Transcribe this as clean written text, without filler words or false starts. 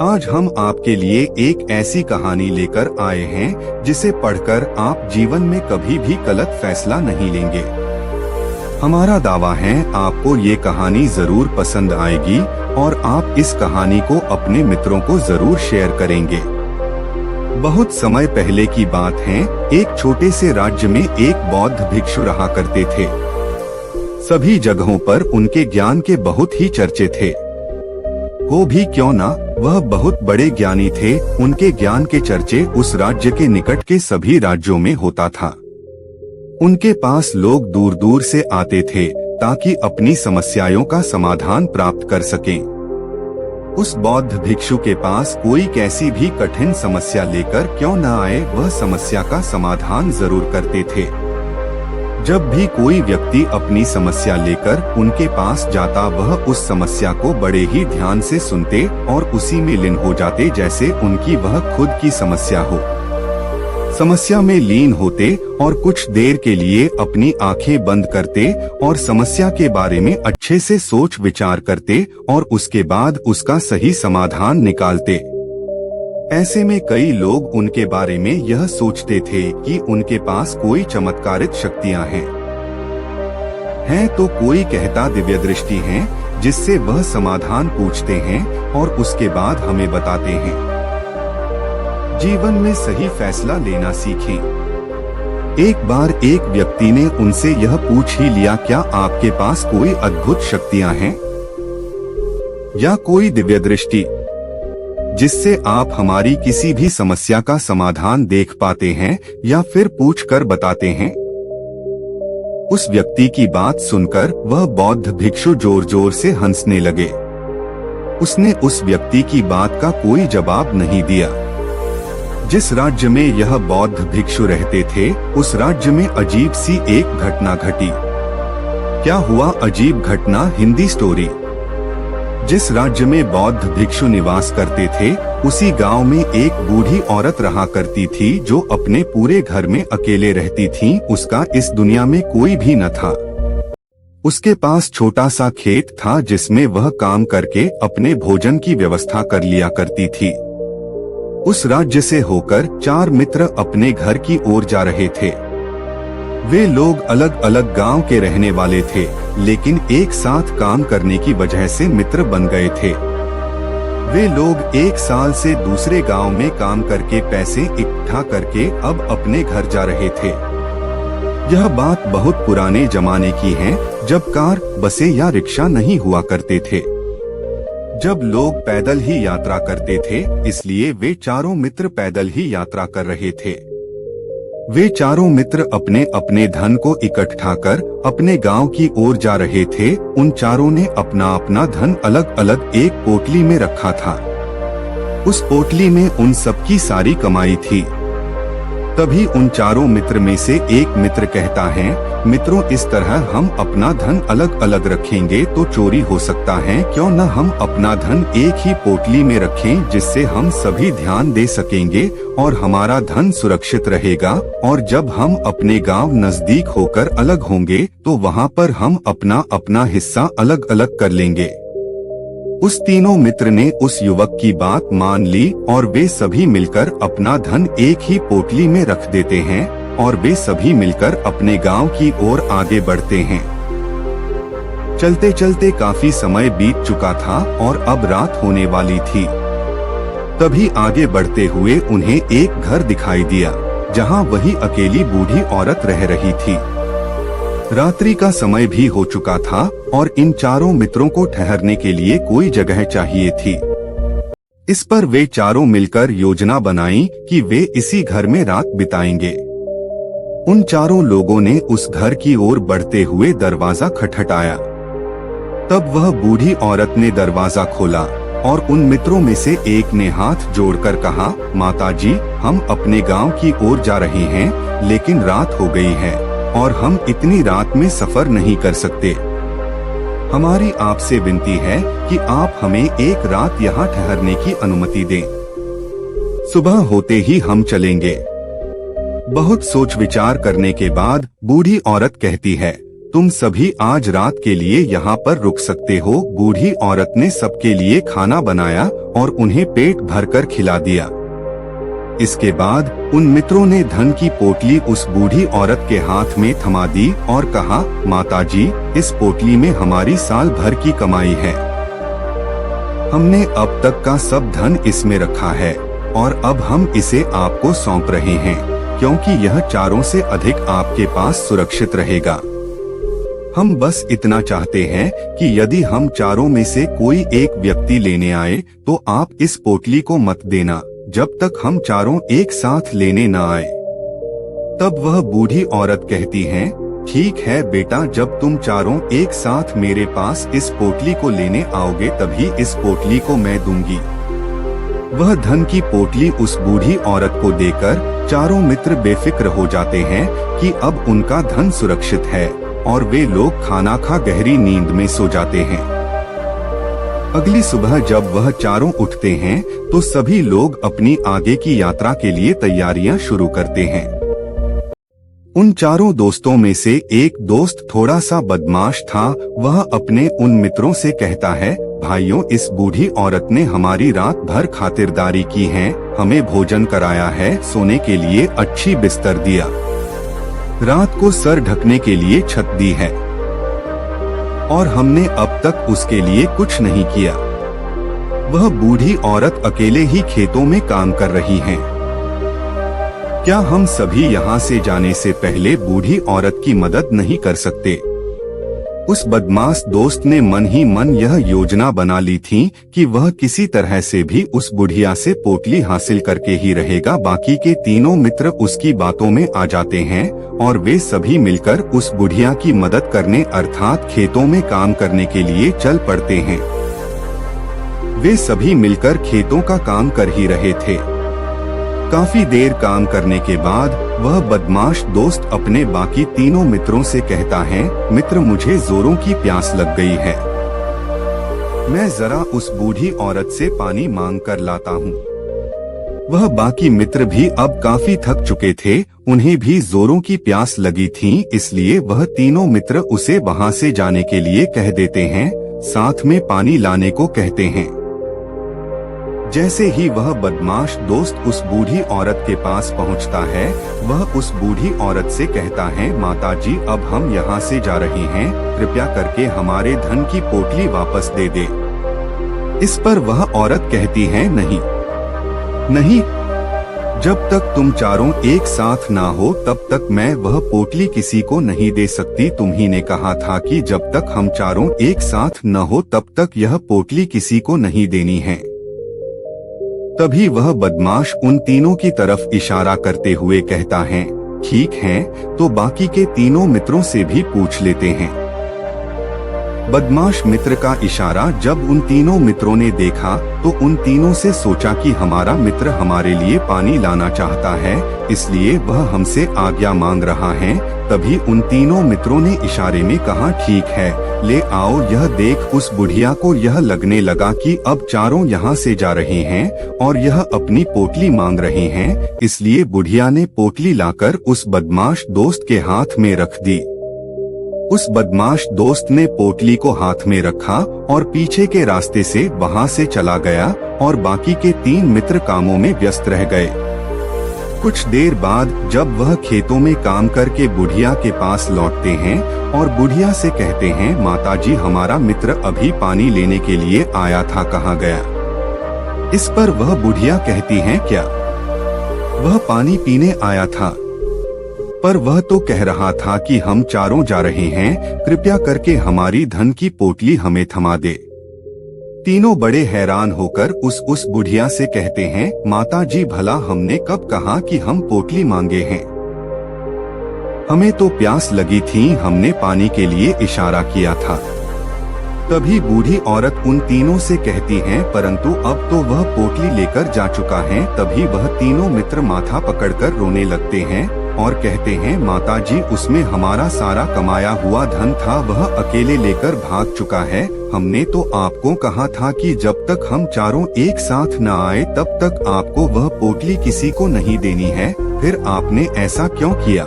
आज हम आपके लिए एक ऐसी कहानी लेकर आए हैं जिसे पढ़कर आप जीवन में कभी भी गलत फैसला नहीं लेंगे। हमारा दावा है आपको ये कहानी जरूर पसंद आएगी और आप इस कहानी को अपने मित्रों को जरूर शेयर करेंगे। बहुत समय पहले की बात है, एक छोटे से राज्य में एक बौद्ध भिक्षु रहा करते थे। सभी जगहों पर उनके ज्ञान के बहुत ही चर्चे थे। हो भी क्यों ना, वह बहुत बड़े ज्ञानी थे। उनके ज्ञान के चर्चे उस राज्य के निकट के सभी राज्यों में होता था। उनके पास लोग दूर दूर से आते थे ताकि अपनी समस्याओं का समाधान प्राप्त कर सकें। उस बौद्ध भिक्षु के पास कोई कैसी भी कठिन समस्या लेकर क्यों न आए, वह समस्या का समाधान जरूर करते थे। जब भी कोई व्यक्ति अपनी समस्या लेकर उनके पास जाता, वह उस समस्या को बड़े ही ध्यान से सुनते और उसी में लीन हो जाते जैसे उनकी वह खुद की समस्या हो। समस्या में लीन होते और कुछ देर के लिए अपनी आंखें बंद करते और समस्या के बारे में अच्छे से सोच विचार करते और उसके बाद उसका सही समाधान निकालते। ऐसे में कई लोग उनके बारे में यह सोचते थे कि उनके पास कोई चमत्कारिक शक्तियां हैं तो कोई कहता दिव्य दृष्टि है जिससे वह समाधान पूछते हैं और उसके बाद हमें बताते हैं। जीवन में सही फैसला लेना सीखें। एक बार एक व्यक्ति ने उनसे यह पूछ ही लिया, क्या आपके पास कोई अद्भुत शक्तियां हैं या कोई दिव्य दृष्टि जिससे आप हमारी किसी भी समस्या का समाधान देख पाते हैं या फिर पूछ कर बताते हैं? उस व्यक्ति की बात सुनकर वह बौद्ध भिक्षु जोर जोर से हंसने लगे। उसने उस व्यक्ति की बात का कोई जवाब नहीं दिया। जिस राज्य में यह बौद्ध भिक्षु रहते थे, उस राज्य में अजीब सी एक घटना घटी। क्या हुआ अजीब घटना? हिंदी स्टोरी। जिस राज्य में बौद्ध भिक्षु निवास करते थे, उसी गांव में एक बूढ़ी औरत रहा करती थी जो अपने पूरे घर में अकेले रहती थी। उसका इस दुनिया में कोई भी न था। उसके पास छोटा सा खेत था जिसमें वह काम करके अपने भोजन की व्यवस्था कर लिया करती थी। उस राज्य से होकर 4 मित्र अपने घर की ओर जा रहे थे। वे लोग अलग अलग गांव के रहने वाले थे, लेकिन एक साथ काम करने की वजह से मित्र बन गए थे। वे लोग 1 साल से दूसरे गांव में काम करके पैसे इकट्ठा करके अब अपने घर जा रहे थे। यह बात बहुत पुराने जमाने की है, जब कार, बसें या रिक्शा नहीं हुआ करते थे। जब लोग पैदल ही यात्रा करते थे, इसलिए वे चारों मित्र पैदल ही यात्रा कर रहे थे। वे चारों मित्र अपने अपने धन को इकट्ठा कर अपने गांव की ओर जा रहे थे। उन चारों ने अपना अपना धन अलग अलग एक पोटली में रखा था। उस पोटली में उन सबकी सारी कमाई थी। तभी उन चारों मित्र में से एक मित्र कहता है, मित्रों, इस तरह हम अपना धन अलग अलग रखेंगे तो चोरी हो सकता है। क्यों न हम अपना धन एक ही पोटली में रखें, जिससे हम सभी ध्यान दे सकेंगे और हमारा धन सुरक्षित रहेगा। और जब हम अपने गांव नजदीक होकर अलग होंगे तो वहां पर हम अपना अपना हिस्सा अलग अलग कर लेंगे। उस तीनों मित्र ने उस युवक की बात मान ली और वे सभी मिलकर अपना धन एक ही पोटली में रख देते हैं और वे सभी मिलकर अपने गांव की ओर आगे बढ़ते हैं। चलते चलते काफी समय बीत चुका था और अब रात होने वाली थी। तभी आगे बढ़ते हुए उन्हें एक घर दिखाई दिया, जहां वही अकेली बूढ़ी औरत रह रही थी। रात्रि का समय भी हो चुका था और इन चारों मित्रों को ठहरने के लिए कोई जगह चाहिए थी। इस पर वे चारों मिलकर योजना बनाई कि वे इसी घर में रात बिताएंगे। उन चारों लोगों ने उस घर की ओर बढ़ते हुए दरवाजा खटखटाया। तब वह बूढ़ी औरत ने दरवाजा खोला और उन मित्रों में से एक ने हाथ जोड़कर कहा, माताजी, हम अपने गांव की ओर जा रहे हैं, लेकिन रात हो गई है और हम इतनी रात में सफर नहीं कर सकते। हमारी आपसे विनती है कि आप हमें एक रात यहाँ ठहरने की अनुमति दें। सुबह होते ही हम चलेंगे। बहुत सोच विचार करने के बाद बूढ़ी औरत कहती है, तुम सभी आज रात के लिए यहाँ पर रुक सकते हो। बूढ़ी औरत ने सबके लिए खाना बनाया और उन्हें पेट भरकर खिला दिया। इसके बाद उन मित्रों ने धन की पोटली उस बूढ़ी औरत के हाथ में थमा दी और कहा, माताजी, इस पोटली में हमारी साल भर की कमाई है। हमने अब तक का सब धन इसमें रखा है और अब हम इसे आपको सौंप रहे हैं, क्योंकि यह चारों से अधिक आपके पास सुरक्षित रहेगा। हम बस इतना चाहते हैं कि यदि हम चारों में से कोई एक व्यक्ति लेने आए तो आप इस पोटली को मत देना जब तक हम चारों एक साथ लेने न आए। तब वह बूढ़ी औरत कहती है, ठीक है बेटा, जब तुम चारों एक साथ मेरे पास इस पोटली को लेने आओगे तभी इस पोटली को मैं दूंगी। वह धन की पोटली उस बूढ़ी औरत को देकर चारों मित्र बेफिक्र हो जाते हैं कि अब उनका धन सुरक्षित है और वे लोग खाना खा गहरी नींद में सो जाते हैं। अगली सुबह जब वह चारों उठते हैं तो सभी लोग अपनी आगे की यात्रा के लिए तैयारियां शुरू करते हैं। उन चारों दोस्तों में से एक दोस्त थोड़ा सा बदमाश था। वह अपने उन मित्रों से कहता है, भाइयों, इस बूढ़ी औरत ने हमारी रात भर खातिरदारी की है, हमें भोजन कराया है, सोने के लिए अच्छी बिस्तर दिया, रात को सर ढकने के लिए छत दी है और हमने अब तक उसके लिए कुछ नहीं किया। वह बूढ़ी औरत अकेले ही खेतों में काम कर रही है। क्या हम सभी यहाँ से जाने से पहले बूढ़ी औरत की मदद नहीं कर सकते? उस बदमाश दोस्त ने मन ही मन यह योजना बना ली थी कि वह किसी तरह से भी उस बुढ़िया से पोटली हासिल करके ही रहेगा। बाकी के तीनों मित्र उसकी बातों में आ जाते हैं और वे सभी मिलकर उस बुढ़िया की मदद करने अर्थात खेतों में काम करने के लिए चल पड़ते हैं। वे सभी मिलकर खेतों का काम कर ही रहे थे। काफी देर काम करने के बाद वह बदमाश दोस्त अपने बाकी तीनों मित्रों से कहता है, मित्र, मुझे जोरों की प्यास लग गई है, मैं जरा उस बूढ़ी औरत से पानी मांग कर लाता हूँ। वह बाकी मित्र भी अब काफी थक चुके थे, उन्हें भी जोरों की प्यास लगी थी, इसलिए वह तीनों मित्र उसे वहाँ से जाने के लिए कह देते हैं, साथ में पानी लाने को कहते हैं। जैसे ही वह बदमाश दोस्त उस बूढ़ी औरत के पास पहुंचता है, वह उस बूढ़ी औरत से कहता है, माताजी, अब हम यहाँ से जा रहे हैं, कृपया करके हमारे धन की पोटली वापस दे दे। इस पर वह औरत कहती है, नहीं नहीं, जब तक तुम चारों एक साथ ना हो तब तक मैं वह पोटली किसी को नहीं दे सकती। तुम्ही ने कहा था कि जब तक हम चारों एक साथ न हो तब तक यह पोटली किसी को नहीं देनी है। तभी वह बदमाश उन तीनों की तरफ इशारा करते हुए कहता है, ठीक है, तो बाकी के तीनों मित्रों से भी पूछ लेते हैं। बदमाश मित्र का इशारा जब उन तीनों मित्रों ने देखा तो उन तीनों से सोचा कि हमारा मित्र हमारे लिए पानी लाना चाहता है, इसलिए वह हमसे आज्ञा मांग रहा है। तभी उन तीनों मित्रों ने इशारे में कहा, ठीक है, ले आओ। यह देख उस बुढ़िया को यह लगने लगा कि अब चारों यहाँ से जा रहे हैं और यह अपनी पोटली मांग रहे हैं, इसलिए बुढ़िया ने पोटली लाकर उस बदमाश दोस्त के हाथ में रख दी। उस बदमाश दोस्त ने पोटली को हाथ में रखा और पीछे के रास्ते से वहाँ से चला गया और बाकी के तीन मित्र कामों में व्यस्त रह गए। कुछ देर बाद जब वह खेतों में काम करके बुढ़िया के पास लौटते हैं और बुढ़िया से कहते हैं, माताजी, हमारा मित्र अभी पानी लेने के लिए आया था, कहाँ गया? इस पर वह बुढ़िया कहती है, क्या? वह पानी पीने आया था, पर वह तो कह रहा था कि हम चारों जा रहे हैं, कृपया करके हमारी धन की पोटली हमें थमा दे। तीनों बड़े हैरान होकर उस बुढ़िया से कहते हैं, माताजी, भला हमने कब कहा कि हम पोटली मांगे हैं? हमें तो प्यास लगी थी, हमने पानी के लिए इशारा किया था। तभी बूढ़ी औरत उन तीनों से कहती है, परंतु अब तो वह पोटली लेकर जा चुका है। तभी वह तीनों मित्र माथा पकड़कर रोने लगते हैं और कहते हैं, माताजी, उसमें हमारा सारा कमाया हुआ धन था, वह अकेले लेकर भाग चुका है। हमने तो आपको कहा था कि जब तक हम चारों एक साथ न आए तब तक आपको वह पोटली किसी को नहीं देनी है, फिर आपने ऐसा क्यों किया?